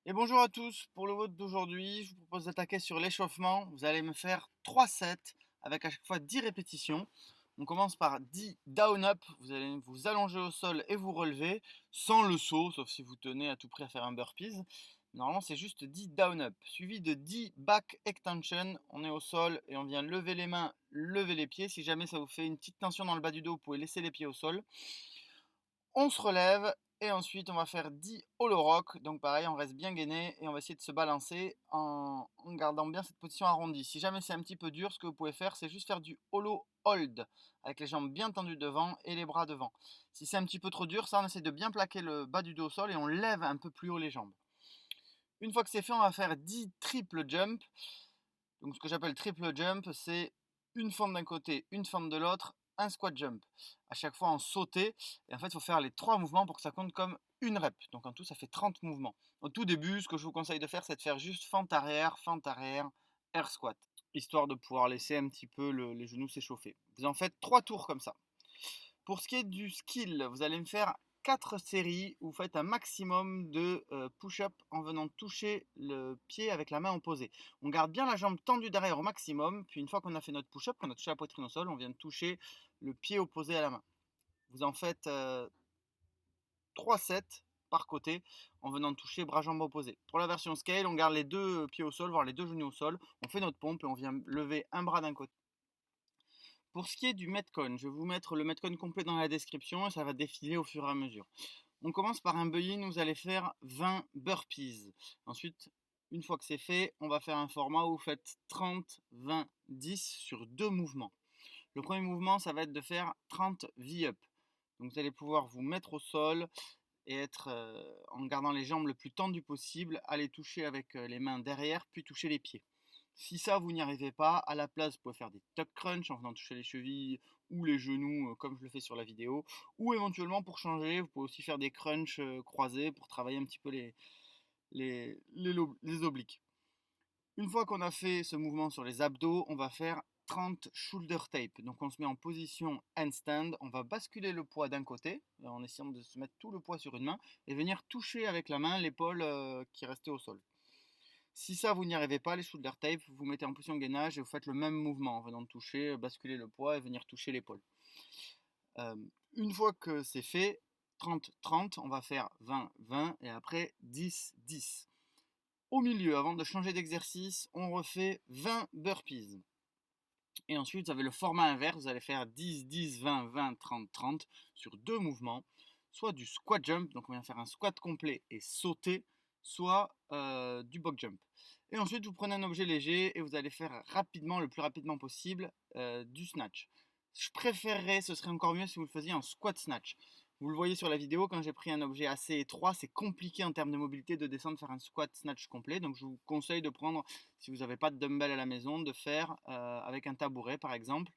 Et bonjour à tous, pour le vote d'aujourd'hui, je vous propose d'attaquer sur l'échauffement. Vous allez me faire 3 sets avec à chaque fois 10 répétitions. On commence par 10 down up, vous allez vous allonger au sol et vous relever sans le saut, sauf si vous tenez à tout prix à faire un burpees. Normalement c'est juste 10 down up, suivi de 10 back extension. On est au sol et on vient lever les mains, lever les pieds. Si jamais ça vous fait une petite tension dans le bas du dos, vous pouvez laisser les pieds au sol. On se relève et ensuite on va faire 10 hollow rock. Donc pareil, on reste bien gainé et on va essayer de se balancer en gardant bien cette position arrondie. Si jamais c'est un petit peu dur, ce que vous pouvez faire, c'est juste faire du hollow hold avec les jambes bien tendues devant et les bras devant. Si c'est un petit peu trop dur, ça on essaie de bien plaquer le bas du dos au sol et on lève un peu plus haut les jambes. Une fois que c'est fait, on va faire 10 triple jump. Donc ce que j'appelle triple jump, c'est une fente d'un côté, une fente de l'autre, un squat jump. À chaque fois en sauter. Et en fait, il faut faire les 3 mouvements pour que ça compte comme une rep. Donc en tout, ça fait 30 mouvements. Au tout début, ce que je vous conseille de faire, c'est de faire juste fente arrière, air squat. Histoire de pouvoir laisser un petit peu les genoux s'échauffer. Vous en faites 3 tours comme ça. Pour ce qui est du skill, vous allez me faire 4 séries où vous faites un maximum de push-up en venant toucher le pied avec la main opposée. On garde bien la jambe tendue derrière au maximum, puis une fois qu'on a fait notre push-up, qu'on a touché la poitrine au sol, on vient de toucher le pied opposé à la main. Vous en faites 3 sets par côté en venant toucher bras-jambes opposés. Pour la version scale, on garde les deux pieds au sol, voire les deux genoux au sol, on fait notre pompe et on vient lever un bras d'un côté. Pour ce qui est du Metcon, je vais vous mettre le Metcon complet dans la description et ça va défiler au fur et à mesure. On commence par un buy-in, vous allez faire 20 burpees. Ensuite, une fois que c'est fait, on va faire un format où vous faites 30, 20, 10 sur deux mouvements. Le premier mouvement, ça va être de faire 30 V-up. Donc vous allez pouvoir vous mettre au sol et être en gardant les jambes le plus tendues possible, aller toucher avec les mains derrière, puis toucher les pieds. Si ça, vous n'y arrivez pas, à la place, vous pouvez faire des tuck crunch en venant toucher les chevilles ou les genoux, comme je le fais sur la vidéo. Ou éventuellement, pour changer, vous pouvez aussi faire des crunchs croisés pour travailler un petit peu les obliques. Une fois qu'on a fait ce mouvement sur les abdos, on va faire 30 shoulder tape. Donc on se met en position handstand, on va basculer le poids d'un côté, en essayant de se mettre tout le poids sur une main, et venir toucher avec la main l'épaule qui restait au sol. Si ça, vous n'y arrivez pas, les shoulder tape, vous mettez en position gainage et vous faites le même mouvement en venant de toucher, basculer le poids et venir toucher l'épaule. Euh, une fois que c'est fait, 30-30, on va faire 20-20 et après 10-10. Au milieu, avant de changer d'exercice, on refait 20 burpees. Et ensuite, vous avez le format inverse, vous allez faire 10, 10, 20, 20, 30, 30 sur deux mouvements, soit du squat jump, donc on vient faire un squat complet et sauter, soit du box jump. Et ensuite, vous prenez un objet léger et vous allez faire rapidement, le plus rapidement possible, du snatch. Je préférerais, ce serait encore mieux si vous le faisiez en squat snatch. Vous le voyez sur la vidéo, quand j'ai pris un objet assez étroit, c'est compliqué en termes de mobilité de descendre, faire un squat snatch complet. Donc je vous conseille de prendre, si vous n'avez pas de dumbbell à la maison, de faire avec un tabouret par exemple,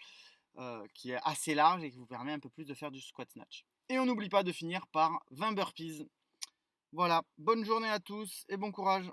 qui est assez large et qui vous permet un peu plus de faire du squat snatch. Et on n'oublie pas de finir par 20 burpees. Voilà, bonne journée à tous et bon courage.